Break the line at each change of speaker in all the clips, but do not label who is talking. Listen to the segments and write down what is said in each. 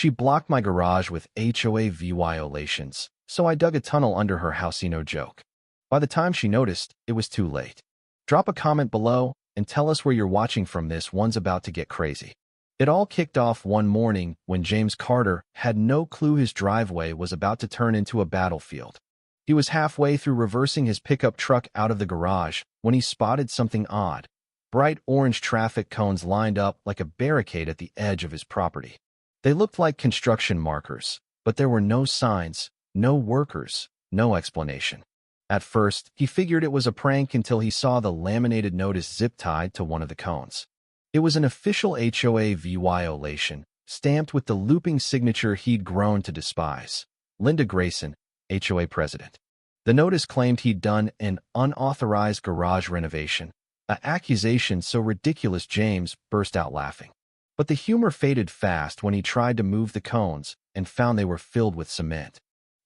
She blocked my garage with HOA violations, so I dug a tunnel under her house, no joke. By the time she noticed, it was too late. Drop a comment below and tell us where you're watching from. This one's about to get crazy. It all kicked off one morning when James Carter had no clue his driveway was about to turn into a battlefield. He was halfway through reversing his pickup truck out of the garage when he spotted something odd. Bright orange traffic cones lined up like a barricade at the edge of his property. They looked like construction markers, but there were no signs, no workers, no explanation. At first, he figured it was a prank until he saw the laminated notice zip-tied to one of the cones. It was an official HOA violation, stamped with the looping signature he'd grown to despise. Linda Grayson, HOA president. The notice claimed he'd done an unauthorized garage renovation, an accusation so ridiculous James burst out laughing. But the humor faded fast when he tried to move the cones and found they were filled with cement.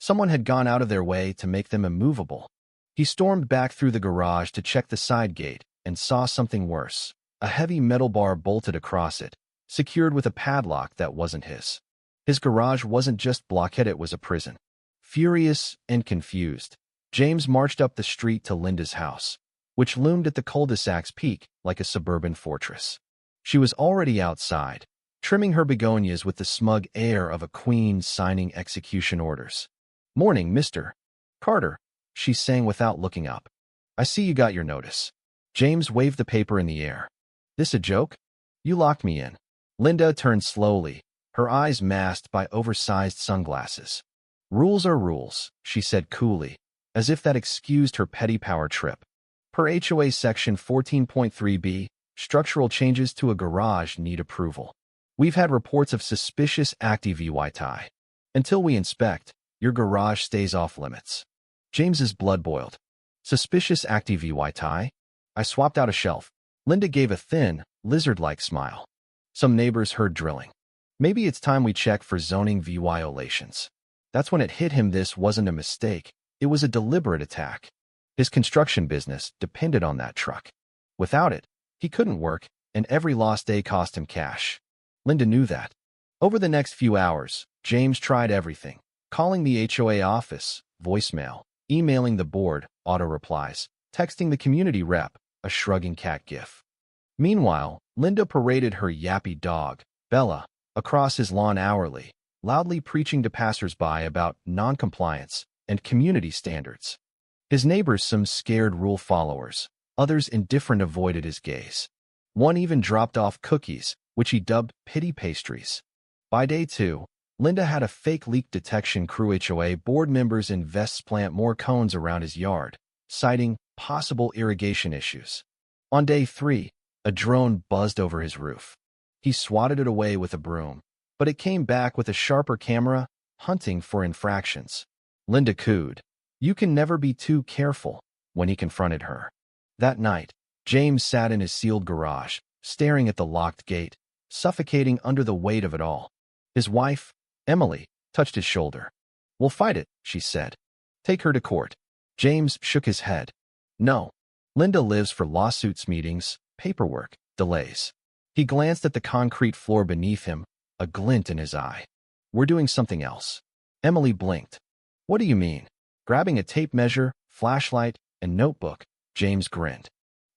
Someone had gone out of their way to make them immovable. He stormed back through the garage to check the side gate and saw something worse. A heavy metal bar bolted across it, secured with a padlock that wasn't his. His garage wasn't just blockhead, it was a prison. Furious and confused, James marched up the street to Linda's house, which loomed at the cul-de-sac's peak like a suburban fortress. She was already outside, trimming her begonias with the smug air of a queen signing execution orders. "Morning, Mr. Carter," she sang without looking up. "I see you got your notice." James waved the paper in the air. "This a joke? You locked me in." Linda turned slowly, her eyes masked by oversized sunglasses. "Rules are rules," she said coolly, as if that excused her petty power trip. Per HOA Section 14.3b, structural changes to a garage need approval. We've had reports of suspicious activity. Until we inspect, your garage stays off limits. James's blood boiled. Suspicious activity? I swapped out a shelf. Linda gave a thin, lizard-like smile. Some neighbors heard drilling. Maybe it's time we check for zoning violations. That's when it hit him. This wasn't a mistake. It was a deliberate attack. His construction business depended on that truck. Without it, he couldn't work, and every lost day cost him cash. Linda knew that. Over the next few hours, James tried everything. Calling the HOA office, voicemail, emailing the board, auto replies, texting the community rep, a shrugging cat gif. Meanwhile, Linda paraded her yappy dog, Bella, across his lawn hourly, loudly preaching to passersby about non-compliance and community standards. His neighbors, some scared rule followers, others indifferent, avoided his gaze. One even dropped off cookies, which he dubbed pity pastries. By day 2, Linda had a fake leak detection crew. HOA board members in vests plant more cones around his yard, citing possible irrigation issues. On day 3, a drone buzzed over his roof. He swatted it away with a broom, but it came back with a sharper camera, hunting for infractions. Linda cooed. "You can never be too careful," when he confronted her. That night, James sat in his sealed garage, staring at the locked gate, suffocating under the weight of it all. His wife, Emily, touched his shoulder. "We'll fight it," she said. "Take her to court." James shook his head. "No. Linda lives for lawsuits, meetings, paperwork, delays." He glanced at the concrete floor beneath him, a glint in his eye. "We're doing something else." Emily blinked. "What do you mean?" Grabbing a tape measure, flashlight, and notebook, James grinned.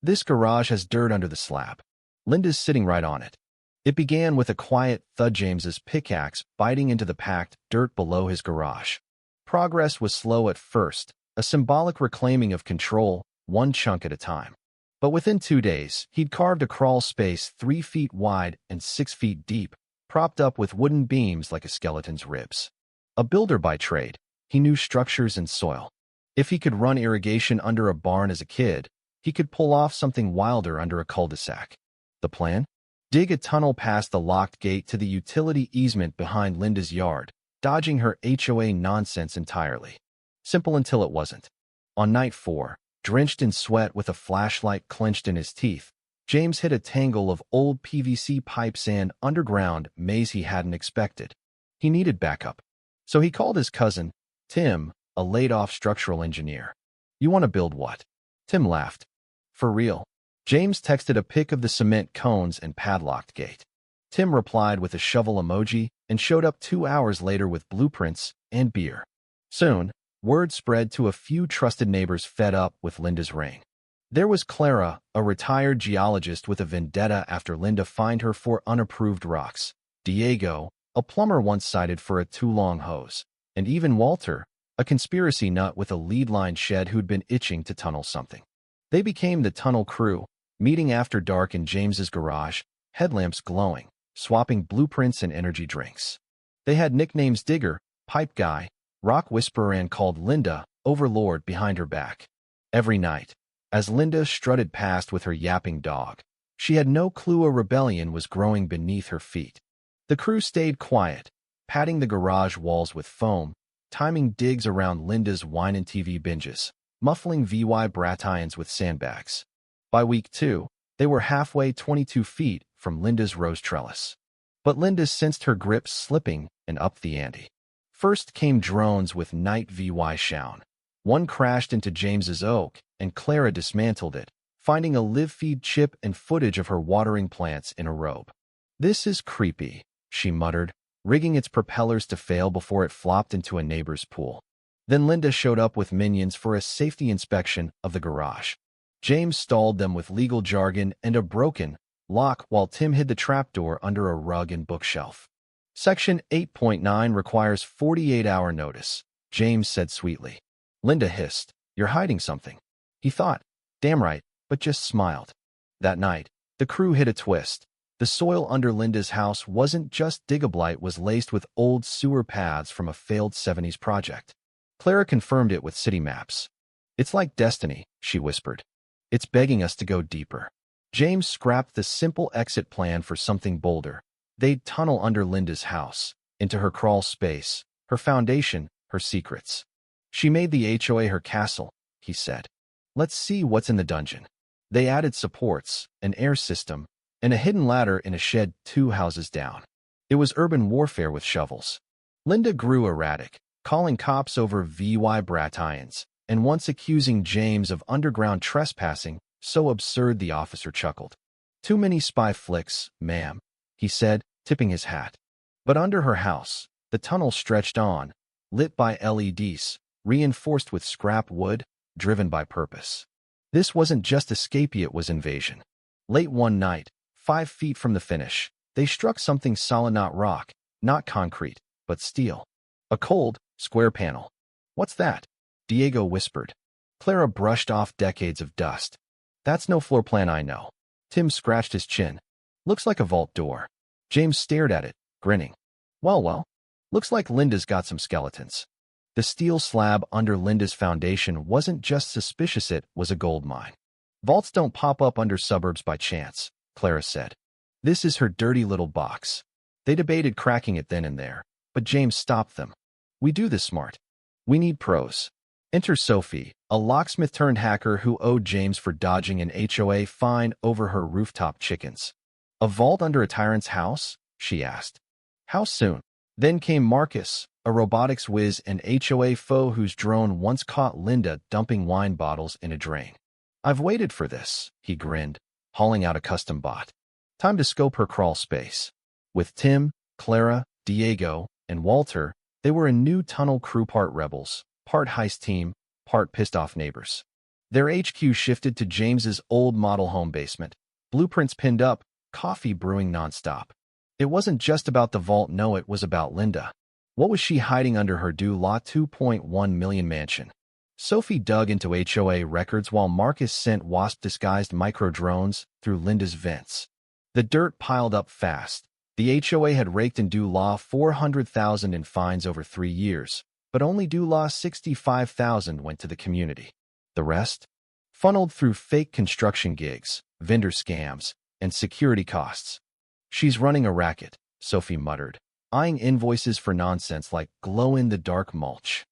"This garage has dirt under the slab. Linda's sitting right on it." It began with a quiet thud, James's pickaxe biting into the packed dirt below his garage. Progress was slow at first, a symbolic reclaiming of control, one chunk at a time. But within 2 days, he'd carved a crawl space 3 feet wide and 6 feet deep, propped up with wooden beams like a skeleton's ribs. A builder by trade, he knew structures and soil. If he could run irrigation under a barn as a kid, he could pull off something wilder under a cul-de-sac. The plan? Dig a tunnel past the locked gate to the utility easement behind Linda's yard, dodging her HOA nonsense entirely. Simple until it wasn't. On night 4, drenched in sweat with a flashlight clenched in his teeth, James hit a tangle of old PVC pipes and underground maze he hadn't expected. He needed backup. So he called his cousin, Tim, a laid-off structural engineer. "You want to build what?" Tim laughed. "For real." James texted a pic of the cement cones and padlocked gate. Tim replied with a shovel emoji and showed up 2 hours later with blueprints and beer. Soon, word spread to a few trusted neighbors fed up with Linda's reign. There was Clara, a retired geologist with a vendetta after Linda fined her for unapproved rocks. Diego, a plumber once cited for a too long hose. And even Walter, a conspiracy nut with a lead-line shed who'd been itching to tunnel something. They became the tunnel crew, meeting after dark in James's garage, headlamps glowing, swapping blueprints and energy drinks. They had nicknames Digger, Pipe Guy, Rock Whisperer, and called Linda Overlord behind her back. Every night, as Linda strutted past with her yapping dog, she had no clue a rebellion was growing beneath her feet. The crew stayed quiet, patting the garage walls with foam, timing digs around Linda's wine and TV binges, muffling VY Bratillions with sandbags. By week 2, they were halfway 22 feet from Linda's rose trellis. But Linda sensed her grip slipping and upped the ante. First came drones with night VY Shaun. One crashed into James's oak, and Clara dismantled it, finding a live feed chip and footage of her watering plants in a robe. "This is creepy," she muttered, rigging its propellers to fail before it flopped into a neighbor's pool. Then Linda showed up with minions for a safety inspection of the garage. James stalled them with legal jargon and a broken lock while Tim hid the trapdoor under a rug and bookshelf. Section 8.9 requires 48-hour notice, James said sweetly. Linda hissed, "You're hiding something." He thought, "Damn right," but just smiled. That night, the crew hit a twist. The soil under Linda's house wasn't just digablite, was laced with old sewer paths from a failed 70s project. Clara confirmed it with city maps. "It's like destiny," she whispered. "It's begging us to go deeper." James scrapped the simple exit plan for something bolder. They'd tunnel under Linda's house, into her crawl space, her foundation, her secrets. She made the HOA her castle, he said. "Let's see what's in the dungeon." They added supports, an air system, and a hidden ladder in a shed 2 houses down. It was urban warfare with shovels. Linda grew erratic, calling cops over VY Bratillions, and once accusing James of underground trespassing, so absurd the officer chuckled. "Too many spy flicks, ma'am," he said, tipping his hat. But under her house, the tunnel stretched on, lit by LEDs, reinforced with scrap wood, driven by purpose. This wasn't just escape, it was invasion. Late one night, 5 feet from the finish, they struck something solid, not rock, not concrete, but steel. A cold, square panel. "What's that?" Diego whispered. Clara brushed off decades of dust. "That's no floor plan I know." Tim scratched his chin. "Looks like a vault door." James stared at it, grinning. Well, looks like Linda's got some skeletons." The steel slab under Linda's foundation wasn't just suspicious, it was a gold mine. "Vaults don't pop up under suburbs by chance," Clara said. "This is her dirty little box." They debated cracking it then and there, but James stopped them. "We do this smart. We need pros." Enter Sophie, a locksmith-turned-hacker who owed James for dodging an HOA fine over her rooftop chickens. "A vault under a tyrant's house?" she asked. "How soon?" Then came Marcus, a robotics whiz and HOA foe whose drone once caught Linda dumping wine bottles in a drain. "I've waited for this," he grinned, hauling out a custom bot. Time to scope her crawl space. With Tim, Clara, Diego, and Walter, they were a new tunnel crew, part rebels, part heist team, part pissed-off neighbors. Their HQ shifted to James's old model home basement, blueprints pinned up, coffee brewing nonstop. It wasn't just about the vault, no, it was about Linda. What was she hiding under her Law 2.1 million mansion? Sophie dug into HOA records while Marcus sent wasp-disguised micro-drones through Linda's vents. The dirt piled up fast. The HOA had raked in Law 400,000 in fines over 3 years, but only Law 65,000 went to the community. The rest? Funneled through fake construction gigs, vendor scams, and security costs. "She's running a racket," Sophie muttered, eyeing invoices for nonsense like glow-in-the-dark mulch.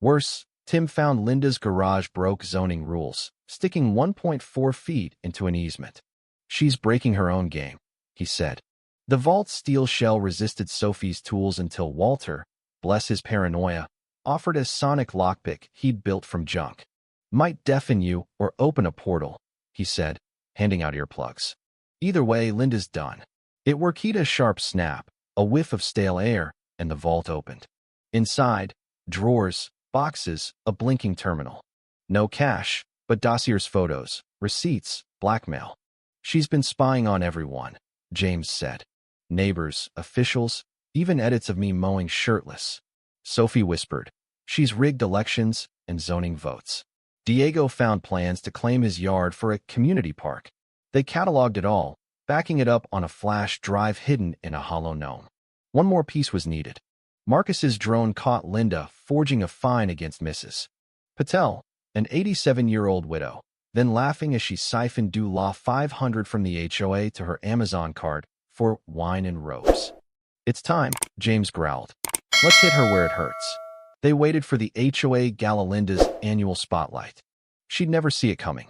Worse, Tim found Linda's garage broke zoning rules, sticking 1.4 feet into an easement. "She's breaking her own game," he said. The vault's steel shell resisted Sophie's tools until Walter, bless his paranoia, offered a sonic lockpick he'd built from junk. "Might deafen you or open a portal," he said, handing out earplugs. "Either way, Linda's done." It were Kita's sharp snap, a whiff of stale air, and the vault opened. Inside, drawers, boxes, a blinking terminal. No cash, but dossier's photos, receipts, blackmail. She's been spying on everyone, James said. Neighbors, officials, even edits of me mowing shirtless. Sophie whispered. She's rigged elections and zoning votes. Diego found plans to claim his yard for a community park. They cataloged it all, backing it up on a flash drive hidden in a hollow gnome. One more piece was needed. Marcus's drone caught Linda forging a fine against Mrs. Patel, an 87-year-old widow, then laughing as she siphoned due law $500 from the HOA to her Amazon card for wine and robes. It's time, James growled. Let's hit her where it hurts. They waited for the HOA Gala Linda's annual spotlight. She'd never see it coming.